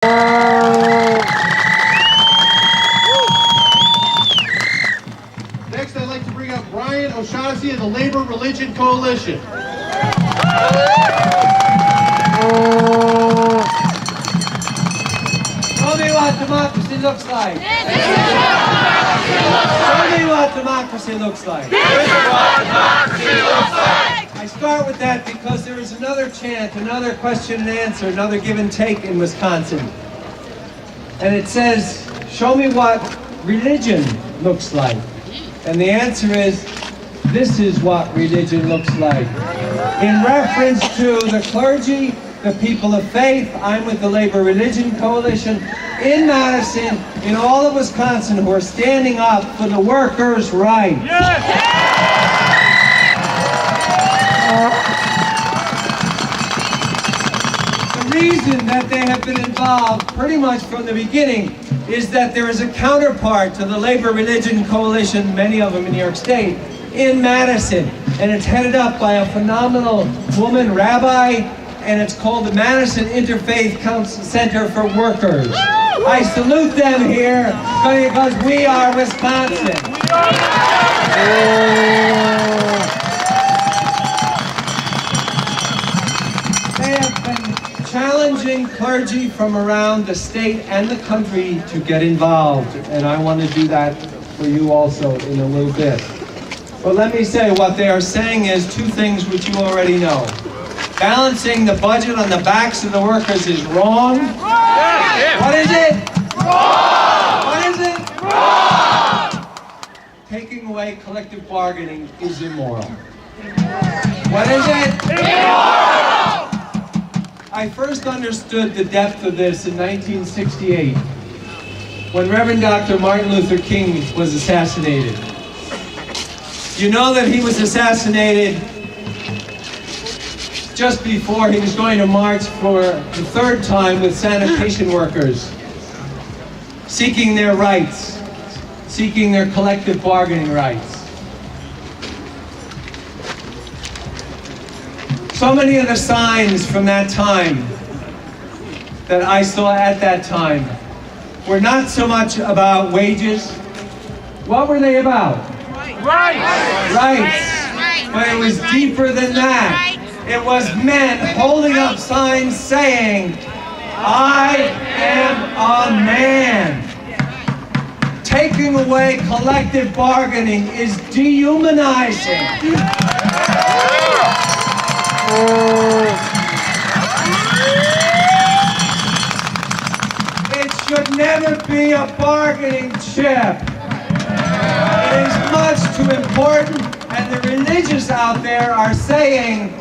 Next, I'd like to bring up Brian O'Shaughnessy of the Labor Religion Coalition. Show me what democracy looks like. Show me what democracy looks like. This is what democracy looks like. I start with that because there is another chant, another question and answer, another give and take in Wisconsin. And it says, show me what religion looks like. And the answer is, this is what religion looks like. In reference to the clergy, the people of faith, I'm with the Labor Religion Coalition in Madison, in all of Wisconsin, who are standing up for the workers' rights. Yes. The reason that they have been involved pretty much from the beginning is that there is a counterpart to the Labor Religion Coalition, many of them in New York State, in Madison. And it's headed up by a phenomenal woman, rabbi, and it's called the Madison Interfaith Council Center for Workers. I salute them here because we are Wisconsin. They have been challenging clergy from around the state and the country to get involved, and I want to do that for you also in a little bit. But let me say, what they are saying is two things which you already know. Balancing the budget on the backs of the workers is wrong. What is it? Wrong! What is it? Wrong! Taking away collective bargaining is immoral. What is it? Immoral! I first understood the depth of this in 1968, when Reverend Dr. Martin Luther King was assassinated. You know that he was assassinated just before he was going to march for the third time with sanitation workers, seeking their rights, seeking their collective bargaining rights. So many of the signs from that time that I saw at that time were not so much about wages. What were they about? Rights. But it was deeper than that. It was men holding up signs saying, I am a man. Taking away collective bargaining is dehumanizing. It should never be a bargaining chip. It is much too important, and the religious out there are saying,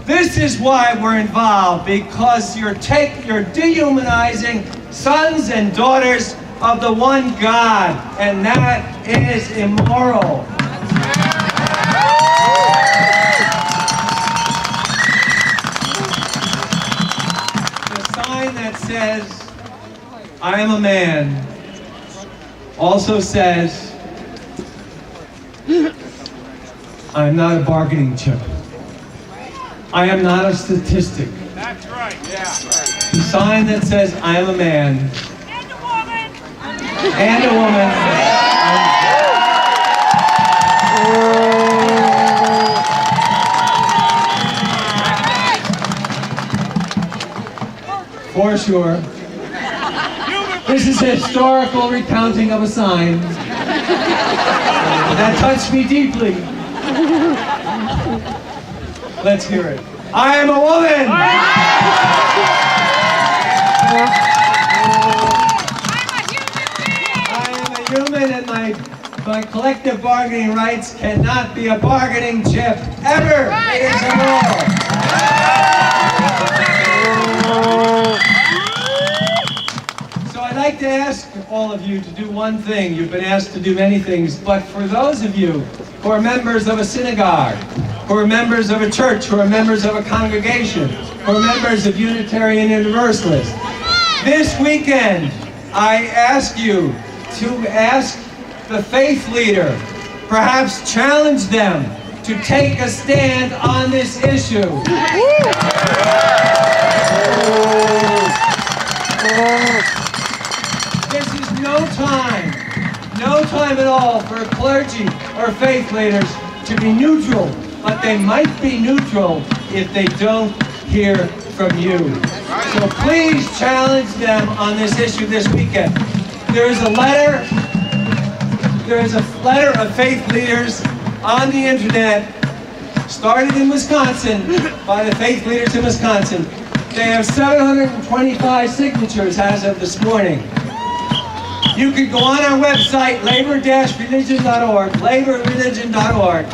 this is why we're involved, because you're dehumanizing sons and daughters of the one God, and that is immoral. The sign that says, I am a man, also says, I'm not a bargaining chip. I am not a statistic. That's right, yeah. The sign that says, I am a man. And a woman. And a woman. For sure. This is a historical recounting of a sign that touched me deeply. Let's hear it. I am a woman! I am a human, and my collective bargaining rights cannot be a bargaining chip, ever! It is immoral! So I'd like to ask all of you to do one thing. You've been asked to do many things, but for those of you who are members of a synagogue, who are members of a church, who are members of a congregation, who are members of Unitarian Universalists, this weekend I ask you to ask the faith leader, perhaps challenge them to take a stand on this issue. This is no time at all for clergy or faith leaders to be neutral, but they might be neutral if they don't hear from you. So please challenge them on this issue this weekend. There is a letter of faith leaders on the internet, started in Wisconsin by the faith leaders in Wisconsin. They have 725 signatures as of this morning. You could go on our website, labor-religion.org, labor-religion.org,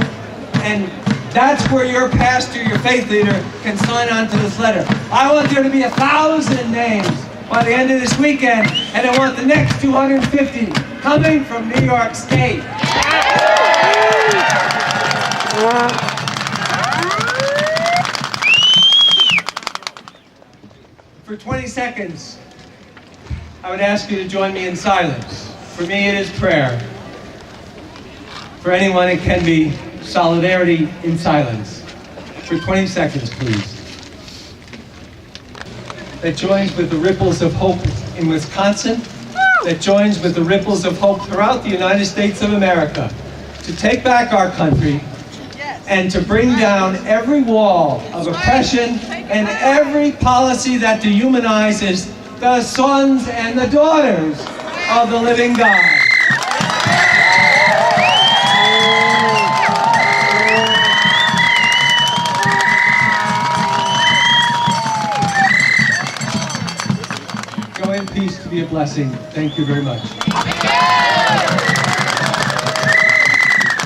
and that's where your pastor, your faith leader, can sign on to this letter. I want there to be 1,000 names by the end of this weekend, and I want the next 250 coming from New York State. For 20 seconds, I would ask you to join me in silence. For me, it is prayer. For anyone, it can be solidarity in silence. For 20 seconds, please. That joins with the ripples of hope in Wisconsin, that joins with the ripples of hope throughout the United States of America, to take back our country and to bring down every wall of oppression and every policy that dehumanizes the sons and the daughters of the living God. Go in peace to be a blessing. Thank you very much.